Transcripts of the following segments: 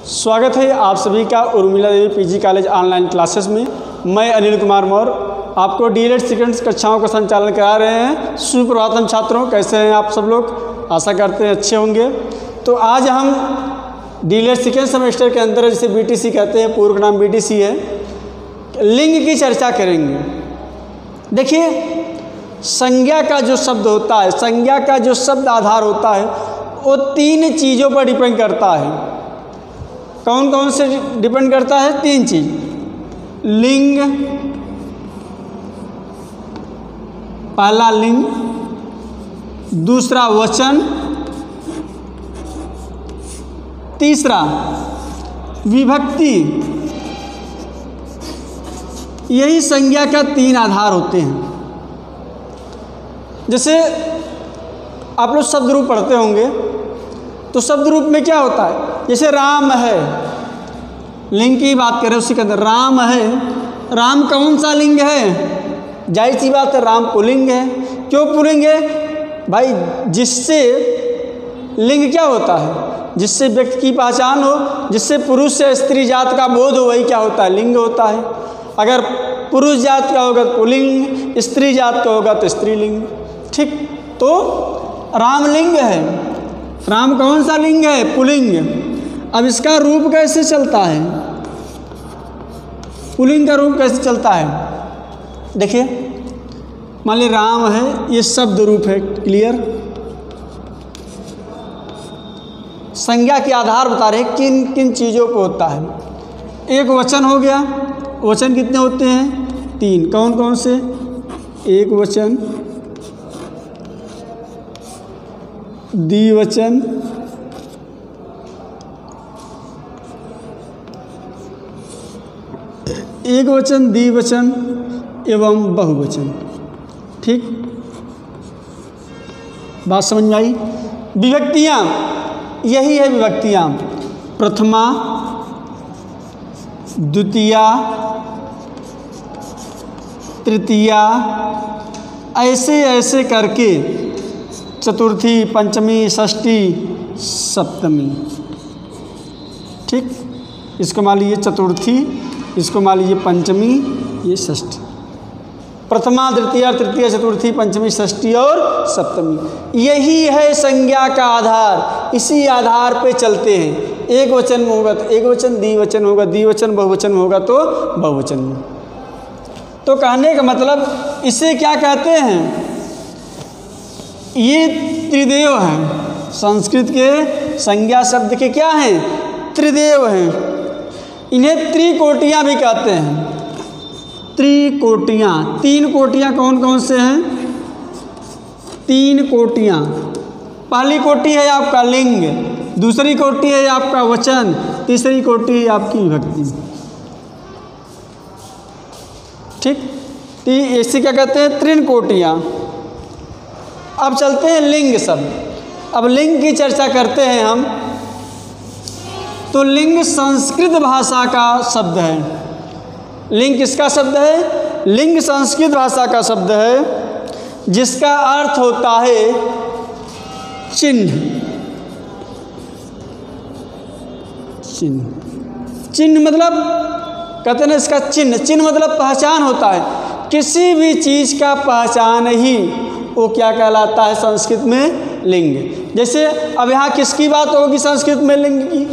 स्वागत है आप सभी का Urmila Devi PG college online classes में। मैं अनिल कुमार मौर्य आपको डीएलएड सेकंड कक्षाओं का संचालन करा रहे हैं। सुप्रभातम छात्रों, कैसे हैं आप सब लोग? आशा करते हैं अच्छे होंगे। तो आज हम डीएलएड सेकंड सेमेस्टर के अंदर, जिसे बीटीसी कहते हैं, पूर्व नाम बीटीसी है, लिंग की चर्चा करेंगे। देखिए, संज्ञा का जो शब्द होता है, संज्ञा का जो शब्द आधार होता है, वो तीन चीज़ों पर डिपेंड करता है। कौन कौन से डिपेंड करता है? तीन चीज। लिंग, पहला लिंग, दूसरा वचन, तीसरा विभक्ति। यही संज्ञा का तीन आधार होते हैं। जैसे आप लोग शब्द रूप पढ़ते होंगे, तो शब्द रूप में क्या होता है? जैसे राम है, लिंग की बात करें, उसी के अंदर राम है। राम कौन सा लिंग है? जाहिर सी बात है, राम पुल्लिंग है। क्यों पुल्लिंग है भाई? जिससे लिंग क्या होता है? जिससे व्यक्ति की पहचान हो, जिससे पुरुष या स्त्री जात का बोध हो, वही क्या होता है? लिंग होता है। अगर पुरुष जात का होगा तो पुल्लिंग, स्त्री जात का होगा तो स्त्रीलिंग। ठीक, तो रामलिंग है। राम कौन सा लिंग है? पुल्लिंग। अब इसका रूप कैसे चलता है? पुल्लिंग का रूप कैसे चलता है? देखिए, मान लीजिए राम है, ये शब्द रूप है। क्लियर? संज्ञा के आधार बता रहे किन किन चीज़ों पर होता है। एक वचन हो गया। वचन कितने होते हैं? तीन। कौन कौन से? एक वचन, द्विवचन, एक वचन, द्विवचन एवं बहुवचन। ठीक, बात समझ में आई? विभक्तियाँ, यही है विभक्तियाँ। प्रथमा, द्वितीया, तृतीया, ऐसे ऐसे करके चतुर्थी, पंचमी, षष्ठी, सप्तमी। ठीक, इसको मान लीजिए चतुर्थी, इसको मान लीजिए पंचमी, ये षष्ठी। प्रथमा, द्वितीया, तृतीया, चतुर्थी, पंचमी, षष्ठी और सप्तमी। यही है संज्ञा का आधार। इसी आधार पे चलते हैं। एक वचन में होगा तो एक वचन, द्विवचन होगा द्विवचन, बहुवचन में होगा तो बहुवचन में। तो कहने का मतलब, इसे क्या कहते हैं? ये त्रिदेव हैं। संस्कृत के संज्ञा शब्द के क्या हैं? त्रिदेव हैं। इन्हें त्रिकोटियाँ भी कहते हैं। त्रिकोटियाँ, तीन कोटियाँ कौन कौन से हैं? तीन कोटियाँ। पहली कोटि है आपका लिंग, दूसरी कोटि है आपका वचन, तीसरी कोटि है आपकी विभक्ति। ठीक, इसे क्या कहते हैं? त्रिन कोटियाँ। अब चलते हैं लिंग शब्द। अब लिंग की चर्चा करते हैं हम। तो लिंग संस्कृत भाषा का शब्द है। लिंग किसका शब्द है? लिंग संस्कृत भाषा का शब्द है, जिसका अर्थ होता है चिन्ह। चिन्ह, चिन्ह मतलब कहते हैं इसका चिन्ह। चिन्ह मतलब पहचान होता है। किसी भी चीज़ का पहचान ही वो क्या कहलाता है संस्कृत में? लिंग। जैसे अब यहाँ किसकी बात होगी संस्कृत में? लिंग की।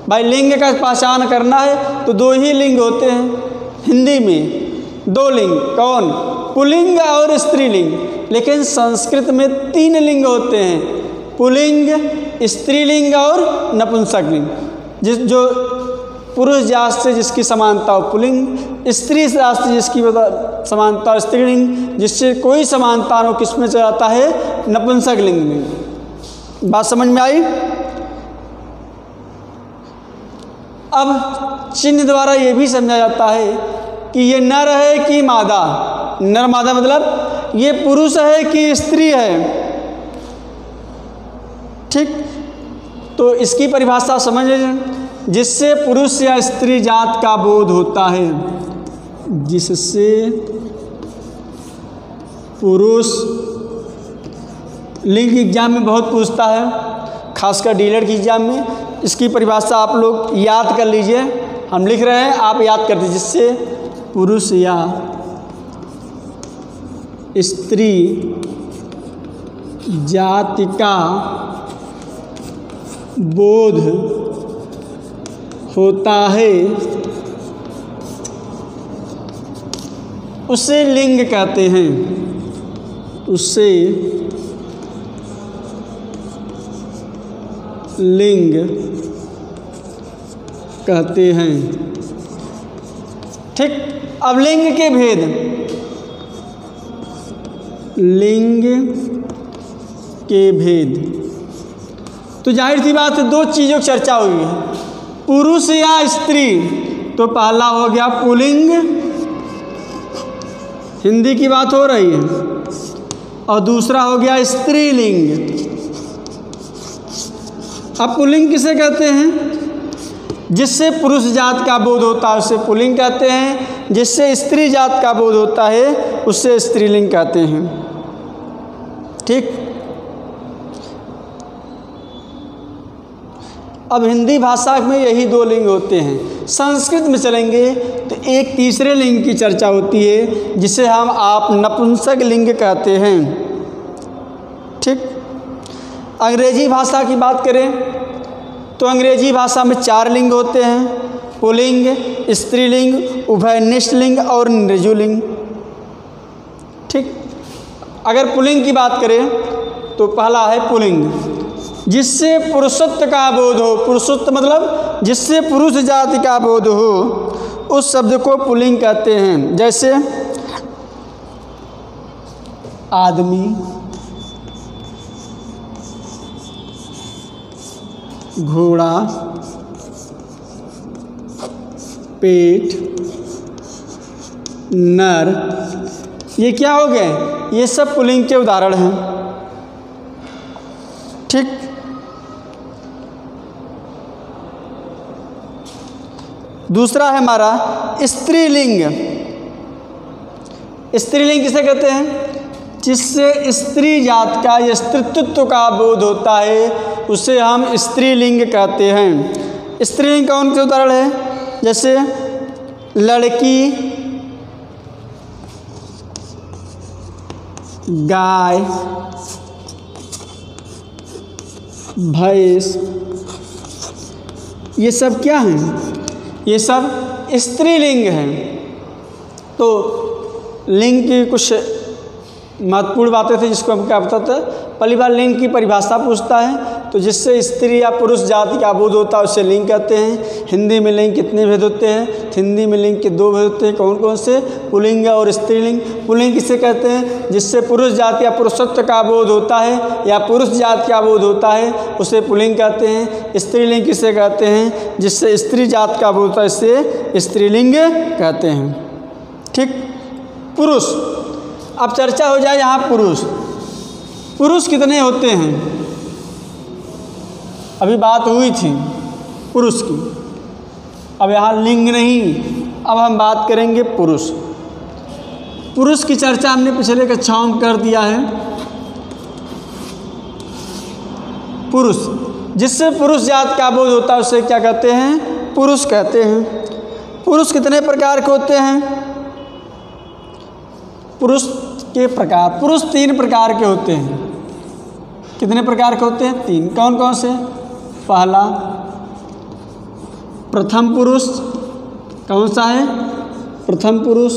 भाई लिंग का पहचान करना है तो दो ही लिंग होते हैं हिंदी में। दो लिंग। कौन? पुल्लिंग और स्त्रीलिंग। लेकिन संस्कृत में तीन लिंग होते हैं, पुल्लिंग, स्त्रीलिंग और नपुंसकलिंग। जो पुरुष जात से जिसकी समानता हो पुल्लिंग, स्त्री जात से जिसकी समानता हो स्त्रीलिंग, जिससे कोई समानता हो किस में चलाता है? नपुंसकलिंग में। बात समझ में आई? अब चिन्ह द्वारा ये भी समझा जाता है कि ये नर है कि मादा। नर मादा मतलब ये पुरुष है कि स्त्री है। ठीक, तो इसकी परिभाषा समझ लीजिए। जिससे पुरुष या स्त्री जात का बोध होता है, जिससे पुरुष। लिंग एग्जाम में बहुत पूछता है, खासकर डीएलएड के एग्जाम में। इसकी परिभाषा आप लोग याद कर लीजिए, हम लिख रहे हैं, आप याद कर दीजिए। जिससे पुरुष या स्त्री जाति का बोध होता है उसे लिंग कहते हैं, उसे लिंग कहते हैं। ठीक, अब लिंग के भेद, लिंग के भेद, तो जाहिर सी बात है दो चीज़ों की चर्चा हुई है, पुरुष या स्त्री। तो पहला हो गया पुल्लिंग, हिंदी की बात हो रही है, और दूसरा हो गया स्त्रीलिंग। अब पुल्लिंग किसे कहते हैं? जिससे पुरुष जात का बोध होता है उसे पुल्लिंग कहते हैं, जिससे स्त्री जात का बोध होता है उससे स्त्रीलिंग कहते हैं। ठीक, अब हिंदी भाषा में यही दो लिंग होते हैं। संस्कृत में चलेंगे तो एक तीसरे लिंग की चर्चा होती है जिसे हम आप नपुंसक लिंग कहते हैं। ठीक, अंग्रेजी भाषा की बात करें तो अंग्रेजी भाषा में 4 लिंग होते हैं, पुल्लिंग, स्त्रीलिंग, उभयनिष्ठ लिंग और नृजुलिंग। ठीक, अगर पुल्लिंग की बात करें तो पहला है पुल्लिंग, जिससे पुरुषत्व का बोध हो, पुरुषत्व मतलब जिससे पुरुष जाति का बोध हो, उस शब्द को पुल्लिंग कहते हैं। जैसे आदमी, घोड़ा, पेट, नर, ये क्या हो गए? ये सब पुल्लिंग के उदाहरण हैं। ठीक, दूसरा है हमारा स्त्रीलिंग। स्त्रीलिंग किसे कहते हैं? जिससे स्त्री जात का या स्त्रीत्व का बोध होता है उसे हम स्त्रीलिंग कहते हैं। स्त्रीलिंग कौन से उदाहरण है? जैसे लड़की, गाय, भैंस, ये सब क्या हैं? ये सब स्त्रीलिंग हैं। तो लिंग की कुछ महत्वपूर्ण बातें थी जिसको हम क्या बताते हैं। पहली बार लिंग की परिभाषा पूछता है, तो जिससे स्त्री या पुरुष जाति का बोध होता है उसे लिंग कहते हैं। हिंदी में लिंग कितने भेद होते हैं? हिंदी में लिंग के 2 भेद होते हैं। कौन कौन से? पुल्लिंग और स्त्रीलिंग। पुल्लिंग किसे कहते हैं? जिससे पुरुष जाति या पुरुषत्व का बोध होता है या पुरुष जाति का बोध होता है उसे पुल्लिंग कहते हैं। स्त्रीलिंग किसे कहते हैं? जिससे स्त्री जात का बोध होता है इसे स्त्रीलिंग कहते हैं। ठीक, पुरुष, अब चर्चा हो जाए यहाँ पुरुष। पुरुष कितने होते हैं? अभी बात हुई थी पुरुष की, अब यहाँ लिंग नहीं, अब हम बात करेंगे पुरुष। पुरुष की चर्चा हमने पिछले कक्षाओं में कर दिया है। पुरुष, जिससे पुरुष जात का बोध होता है उसे क्या कहते हैं? पुरुष कहते हैं। पुरुष कितने प्रकार के होते हैं? पुरुष के प्रकार, पुरुष 3 प्रकार के होते हैं। कितने प्रकार के होते हैं? 3। कौन कौन से? पहला प्रथम पुरुष। कौन सा है? प्रथम पुरुष।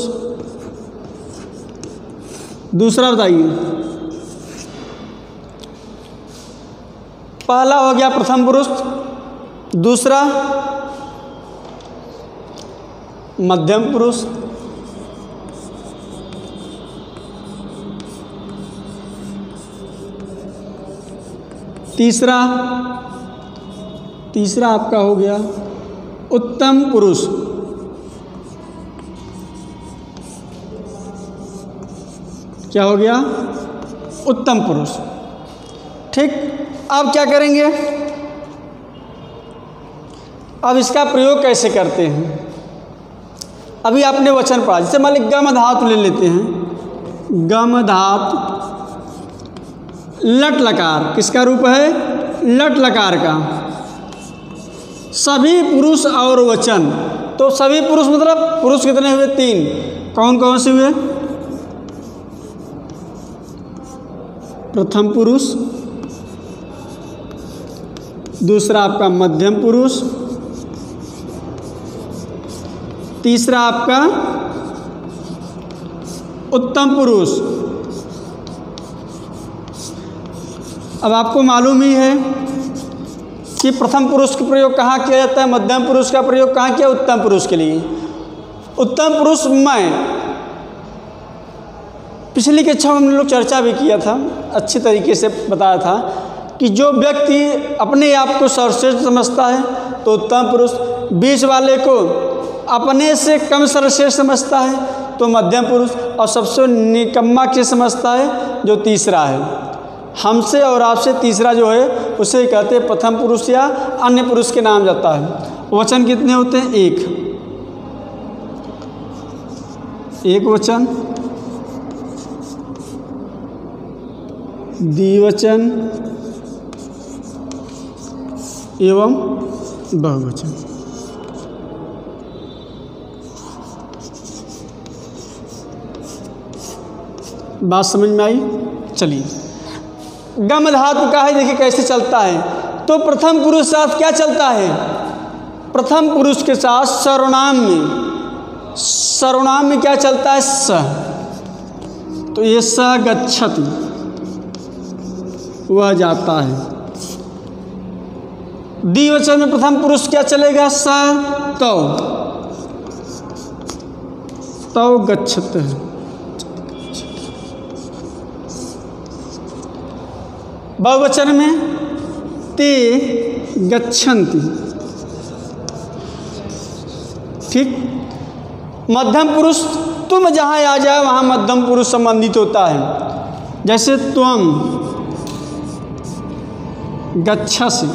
दूसरा बताइए। पहला हो गया प्रथम पुरुष, दूसरा मध्यम पुरुष, तीसरा आपका हो गया उत्तम पुरुष। क्या हो गया? उत्तम पुरुष। ठीक, अब क्या करेंगे? अब इसका प्रयोग कैसे करते हैं? अभी आपने वचन पढ़ा, जैसे मान लीजिए गम धातु ले लेते हैं। गम धातु लट लकार, किसका रूप है? लट लकार का। सभी पुरुष और वचन। तो सभी पुरुष मतलब पुरुष कितने हुए? 3। कौन कौन से हुए? प्रथम पुरुष, दूसरा आपका मध्यम पुरुष, तीसरा आपका उत्तम पुरुष। अब आपको मालूम ही है कि प्रथम पुरुष का प्रयोग कहाँ किया जाता है, मध्यम पुरुष का प्रयोग कहाँ किया? उत्तम पुरुष के लिए। उत्तम पुरुष मैं पिछली कक्षा में हम लोग चर्चा भी किया था, अच्छी तरीके से बताया था कि जो व्यक्ति अपने आप को सर्वश्रेष्ठ समझता है तो उत्तम पुरुष, बीच वाले को अपने से कम सर्वश्रेष्ठ समझता है तो मध्यम पुरुष, और सबसे निकम्मा किसे समझता है? जो तीसरा है, हमसे और आपसे तीसरा जो है उसे कहते हैं प्रथम पुरुष या अन्य पुरुष के नाम जाता है। वचन कितने होते हैं? एक वचन, द्विवचन एवं बहुवचन। बात समझ में आई? चलिए, गम धातु का है, देखिए कैसे चलता है। तो प्रथम पुरुष के साथ क्या चलता है? प्रथम पुरुष के साथ सर्वनाम में क्या चलता है? स। तो ये स गच्छति, वह जाता है। द्विवचन में प्रथम पुरुष क्या चलेगा? स तौ, तौ गच्छते हैं। बहुवचन में ते गच्छन्ति। ठीक। मध्यम पुरुष तुम जहाँ आ जाए वहाँ मध्यम पुरुष संबंधित होता है। जैसे त्वम गच्छसि,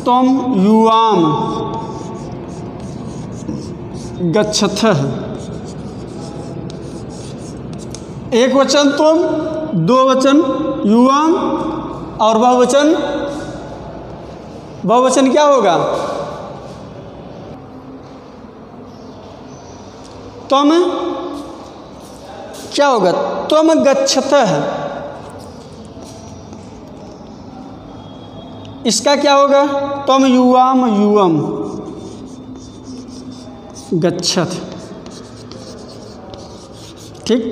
त्वम युवाम गच्छथः। एक वचन तुम, दो वचन युवाम, और बहुवचन क्या होगा? त्वम क्या होगा? त्वम गच्छतः। इसका क्या होगा? त्वम युवाम युवम गच्छत। ठीक।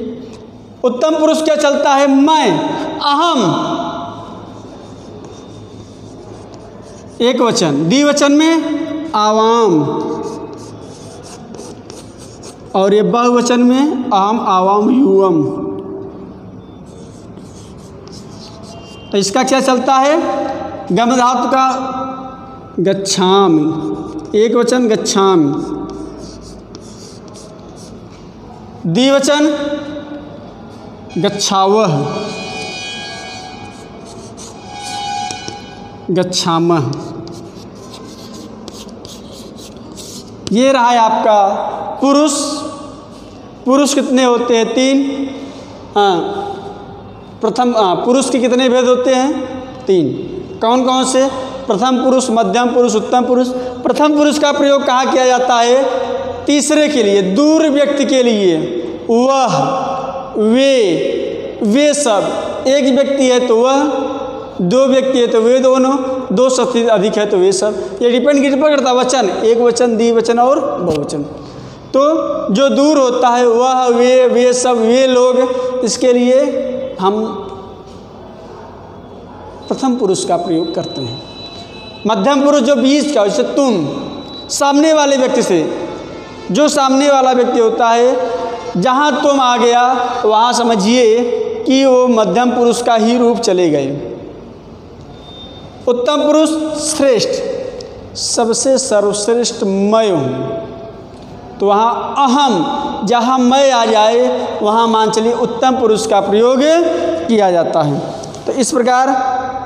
उत्तम पुरुष क्या चलता है? मैं, अहम, एक वचन। द्विवचन में आवाम, और ये बहुवचन में अहम आवाम युवम। तो इसका क्या चलता है? गम धातु का गच्छामि, एक वचन गच्छामि। द्विवचन गच्छावः, गच्छामः। ये रहा है आपका पुरुष। पुरुष कितने होते हैं? 3। प्रथम पुरुष के कितने भेद होते हैं? 3। कौन कौन से? प्रथम पुरुष, मध्यम पुरुष, उत्तम पुरुष। प्रथम पुरुष का प्रयोग कहाँ किया जाता है? तीसरे के लिए, दूर व्यक्ति के लिए। वह, वे सब। एक व्यक्ति है तो वह, दो व्यक्ति है तो वे दोनों, दो से अधिक है तो वे सब। ये डिपेंड करता है वचन, एक वचन, द्विवचन और बहुवचन। तो जो दूर होता है वह, वे सब, वे लोग, इसके लिए हम प्रथम पुरुष का प्रयोग करते हैं। मध्यम पुरुष जो बीच का, जैसे तुम, सामने वाले व्यक्ति से, जो सामने वाला व्यक्ति होता है, जहाँ तुम आ गया वहाँ समझिए कि वो मध्यम पुरुष का ही रूप चले गए। उत्तम पुरुष श्रेष्ठ, सबसे सर्वश्रेष्ठ मैं हूँ, तो वहाँ अहम, जहाँ मैं आ जाए वहाँ मान चलिए उत्तम पुरुष का प्रयोग किया जाता है। तो इस प्रकार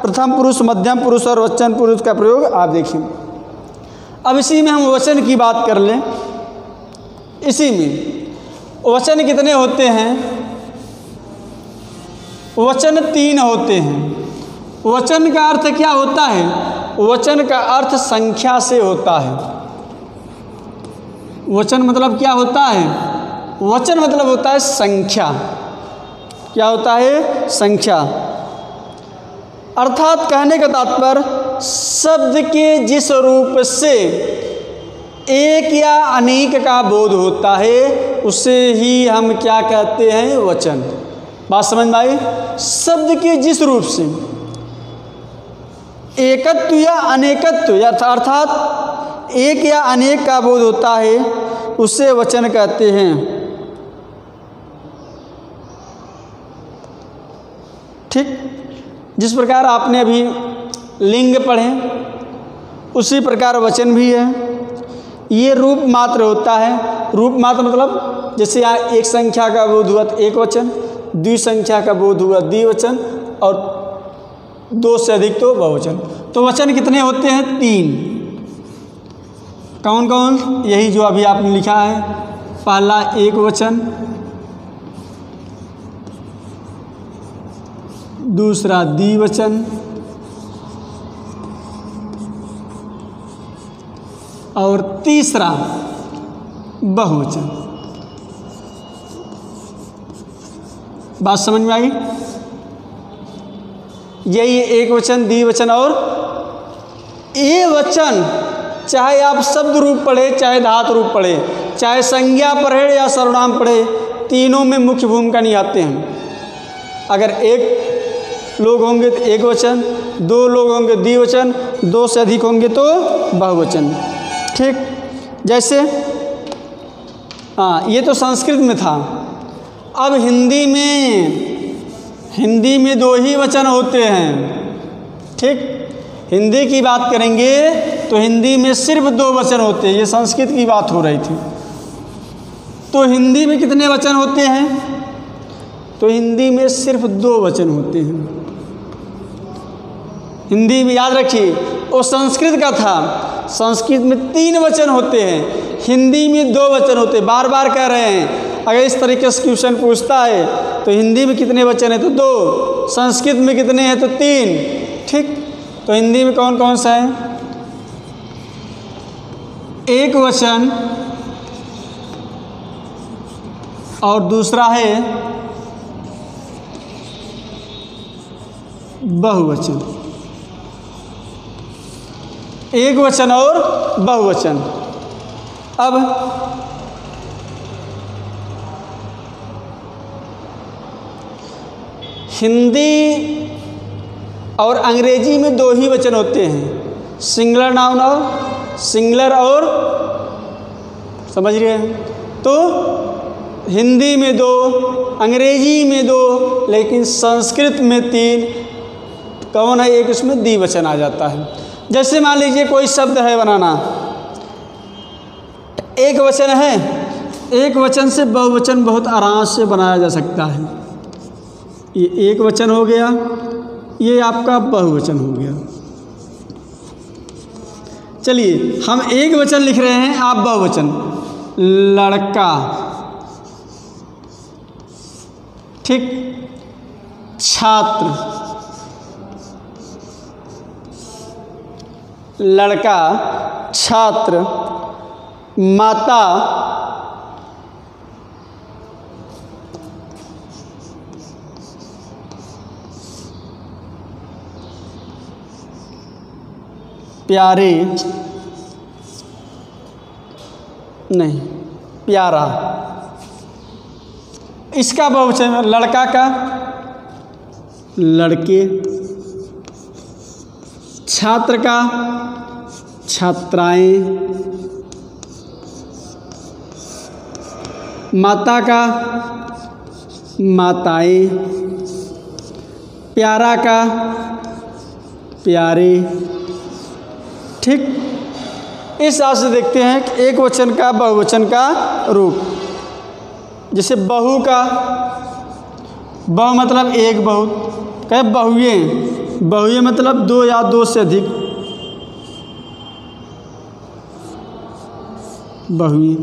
प्रथम पुरुष, मध्यम पुरुष और वचन पुरुष का प्रयोग आप देखिए। अब इसी में हम वचन की बात कर लें। इसी में वचन कितने होते हैं? वचन 3 होते हैं। वचन का अर्थ क्या होता है? वचन का अर्थ संख्या से होता है। वचन मतलब क्या होता है? वचन मतलब होता है संख्या। क्या होता है? संख्या। अर्थात कहने का तात्पर्य शब्द के जिस रूप से एक या अनेक का बोध होता है उसे ही हम क्या कहते हैं? वचन। बात समझ में आई? शब्द के जिस रूप से एकत्व या अनेकत्व अर्थात एक या अनेक का बोध होता है उसे वचन कहते हैं। ठीक, जिस प्रकार आपने अभी लिंग पढ़े उसी प्रकार वचन भी है। ये रूप मात्र होता है। रूप मात्र मतलब जैसे यहाँ एक संख्या का बोध हुआ तो एक वचन, द्विसंख्या का बोध हुआ द्विवचन, और 2 से अधिक तो बहुवचन। तो वचन कितने होते हैं? 3। कौन कौन? यही जो अभी आपने लिखा है। पहला एक वचन, दूसरा द्विवचन, और तीसरा बहुवचन। बात समझ में आई? यही एक वचन, द्विवचन और ये वचन, चाहे आप शब्द रूप पढ़े, चाहे धातु रूप पढ़े, चाहे संज्ञा पढ़े या सर्वनाम पढ़े, तीनों में मुख्य भूमिका निभाते हैं। अगर एक लोग होंगे तो एक वचन, 2 लोग होंगे द्विवचन, 2 से अधिक होंगे तो बहुवचन। ठीक, जैसे ये तो संस्कृत में था। अब हिंदी में 2 ही वचन होते हैं। ठीक, हिंदी की बात करेंगे तो हिंदी में सिर्फ 2 वचन होते हैं। ये संस्कृत की बात हो रही थी। तो हिंदी में कितने वचन होते हैं? तो हिंदी में सिर्फ 2 वचन होते हैं। हिंदी में याद रखिए, वो संस्कृत का था। संस्कृत में 3 वचन होते हैं, हिंदी में 2 वचन होते हैं। बार बार कह रहे हैं। अगर इस तरीके से क्वेश्चन पूछता है तो हिंदी में कितने वचन है? तो 2। संस्कृत में कितने हैं? तो 3। ठीक, तो हिंदी में कौन कौन सा है? एक वचन और दूसरा है बहुवचन। एक वचन और बहुवचन। अब हिंदी और अंग्रेजी में 2 ही वचन होते हैं, सिंगुलर नाउन और सिंगुलर, और समझ रहे हैं? तो हिंदी में 2, अंग्रेजी में 2, लेकिन संस्कृत में 3। कौन है? एक उसमें द्विवचन आ जाता है। जैसे मान लीजिए कोई शब्द है बनाना, एक वचन है, एक वचन से बहुवचन बहुत आराम से बनाया जा सकता है। ये एक वचन हो गया, ये आपका बहुवचन हो गया। चलिए हम एक वचन लिख रहे हैं, आप बहुवचन। लड़का। ठीक, छात्र, लड़का, छात्र, माता, प्यारे, नहीं प्यारा। इसका बहुवचन, लड़का का लड़के, छात्र का छात्राएं, माता का माताएं, प्यारा का प्यारे। ठीक, इस हिसाब से देखते हैं कि एक वचन का बहुवचन का रूप। जैसे बहू का, बहु मतलब एक बहू, कहे बहुए, बहुए मतलब 2 या 2 से अधिक बहुए।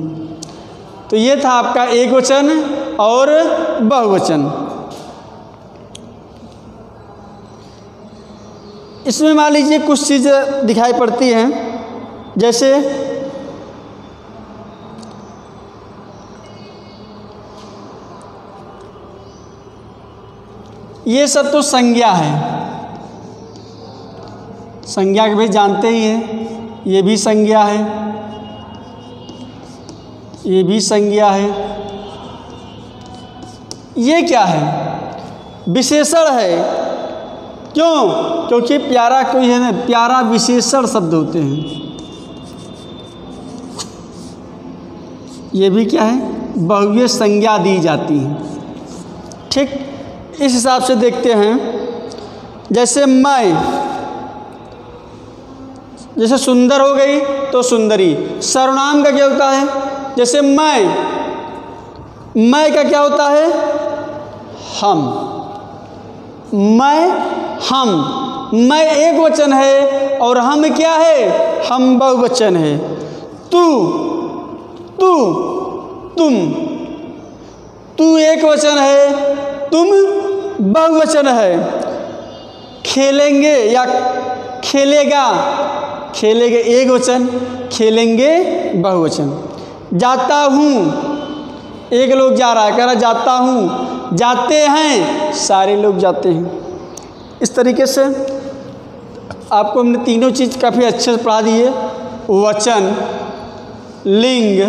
तो ये था आपका एक वचन और बहुवचन। इसमें मान लीजिए कुछ चीज़ें दिखाई पड़ती हैं, जैसे ये सब तो संज्ञा है, संज्ञा के भी जानते ही हैं, ये भी संज्ञा है, ये भी संज्ञा है। ये क्या है? विशेषण है। क्यों? क्योंकि प्यारा कोई है ना, प्यारा विशेषण शब्द होते हैं। ये भी क्या है? बहुव्रीहि संज्ञा दी जाती है। ठीक, इस हिसाब से देखते हैं। जैसे मैं, जैसे सुंदर हो गई तो सुंदरी। सर्वनाम का क्या होता है? जैसे मैं का क्या होता है? हम। हम, मैं एक वचन है और हम क्या है? हम बहुवचन है। तू, तू एक वचन है, तुम बहुवचन है। खेलेंगे या खेलेगा, खेलेंगे एक वचन, खेलेंगे बहुवचन। जाता हूँ, एक लोग जा रहा है, कह रहा जाता हूँ। जाते हैं, सारे लोग जाते हैं। इस तरीके से आपको हमने तीनों चीज़ काफ़ी अच्छे से पढ़ा दी है। वचन, लिंग,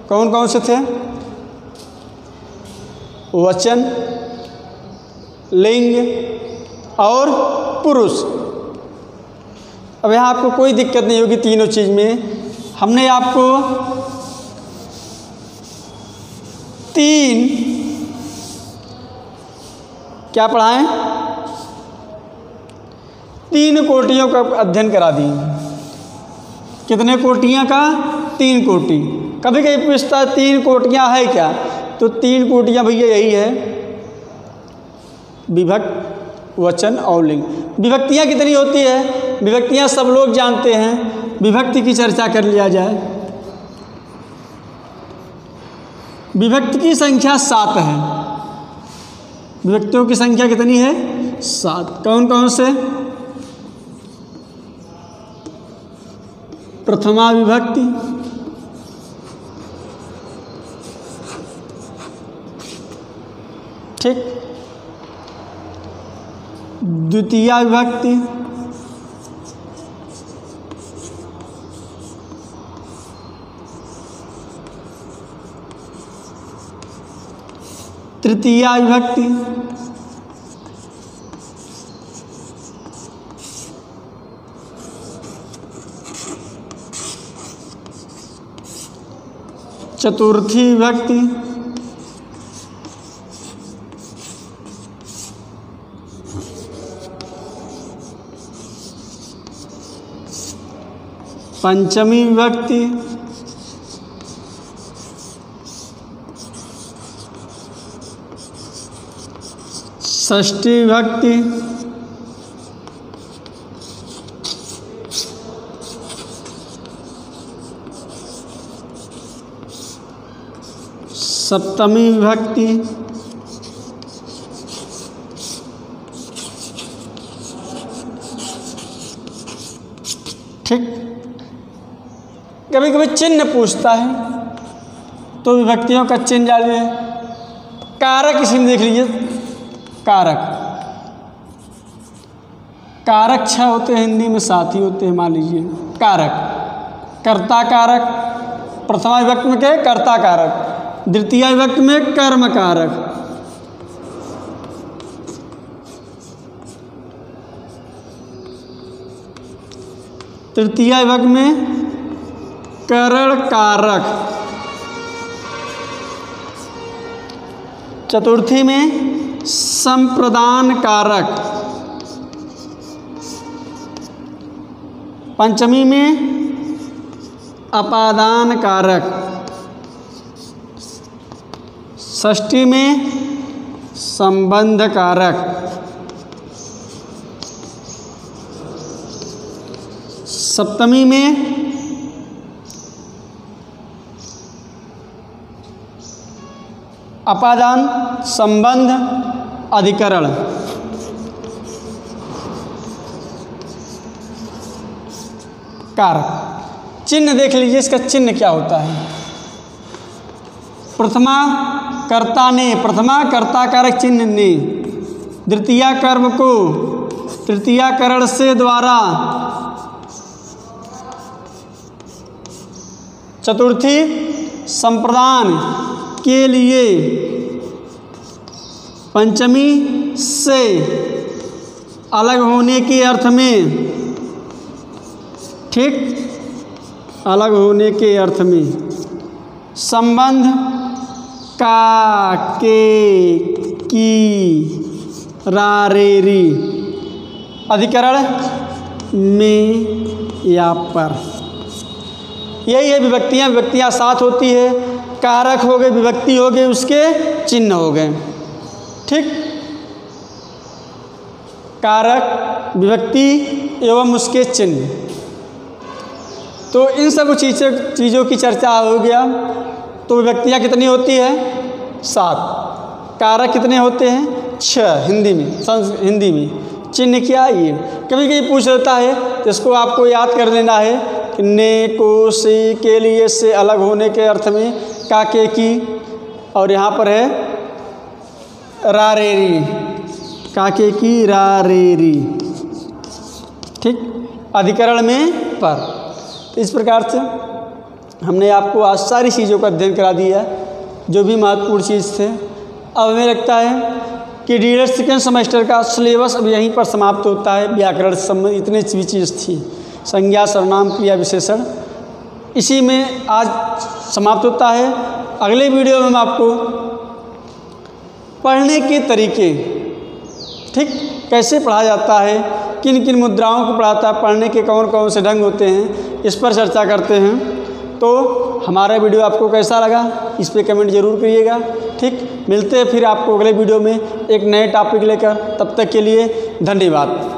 कौन कौन से थे? वचन, लिंग और पुरुष। अब यहाँ आपको कोई दिक्कत नहीं होगी तीनों चीज़ में। हमने आपको 3 क्या पढ़ाएं? 3 कोटियों का अध्ययन करा दी। कितने कोटियाँ का? 3 कोटि। कभी कभी पूछता है 3 कोटियाँ है क्या? तो 3 कोटियाँ भैया यही है, विभक्त, वचन और लिंग। विभक्तियाँ कितनी होती है? विभक्तियाँ सब लोग जानते हैं। विभक्ति की चर्चा कर लिया जाए। विभक्ति की संख्या 7 है। विभक्तियों की संख्या कितनी है? 7। कौन कौन से? प्रथमा विभक्ति, ठीक, द्वितीया विभक्ति, तृतीया विभक्ति, चतुर्थी विभक्ति, पंचमी विभक्ति, षष्ठी विभक्ति, सप्तमी विभक्ति, ठीक। कभी कभी चिन्ह पूछता है तो विभक्तियों का चिन्ह डालिए। कारक इसमें देख लीजिए। कारक, कारक 6 होते हैं, हिंदी में 7 ही होते हैं। मान लीजिए कारक, कर्ता कारक, प्रथमा विभक्ति में क्या है? कर्ता कारक, द्वितीय विभक्ति में कर्म कारक, तृतीय विभक्ति में करण कारक, चतुर्थी में संप्रदान कारक, पंचमी में अपादान कारक, षष्ठी में संबंध कारक, सप्तमी में अपादान संबंध अधिकरण, कारक। चिन्ह देख लीजिए, इसका चिन्ह क्या होता है। प्रथमा कर्ता ने, प्रथमा कर्ता कारक चिन्ह ने, द्वितीया कर्म को तृतीया करण से द्वारा, चतुर्थी संप्रदान के लिए, पंचमी से अलग होने के अर्थ में, ठीक, अलग होने के अर्थ में, संबंध का, के, की, रा, रे, री, अधिकरण में या पर। यही है विभक्तियाँ। विभक्तियाँ 7 होती है। कारक हो गए, विभक्ति हो गए, उसके चिन्ह हो गए, ठीक। कारक, विभक्ति एवं उसके चिन्ह। तो इन सब चीज़ों की चर्चा हो गया। तो विभक्तियाँ कितनी होती है? 7। कारक कितने होते हैं? 6 हिंदी में। चिन्ह क्या? ये कभी कभी पूछ लेता है, तो इसको आपको याद कर लेना है कि ने, को, से, के लिए, से अलग होने के अर्थ में, का, के, की, और यहाँ पर है रा, रे, री, का, के, की, रा, रे, री, ठीक, अधिकरण में पर। इस प्रकार से हमने आपको आज सारी चीज़ों का अध्ययन करा दिया, जो भी महत्वपूर्ण चीज़ थे। अब हमें लगता है कि डीएलएड सेकेंड सेमेस्टर का सिलेबस अब यहीं पर समाप्त होता है। व्याकरण संबंध इतनी भी चीज़ थी, संज्ञा, सर्वनाम, क्रिया, विशेषण, इसी में आज समाप्त होता है। अगले वीडियो में हम आपको पढ़ने के तरीके, ठीक, कैसे पढ़ा जाता है, किन किन मुद्राओं को पढ़ाता है, पढ़ने के कौन कौन से ढंग होते हैं, इस पर चर्चा करते हैं। तो हमारा वीडियो आपको कैसा लगा, इस पे कमेंट ज़रूर करिएगा, ठीक। मिलते हैं फिर आपको अगले वीडियो में एक नए टॉपिक लेकर। तब तक के लिए धन्यवाद।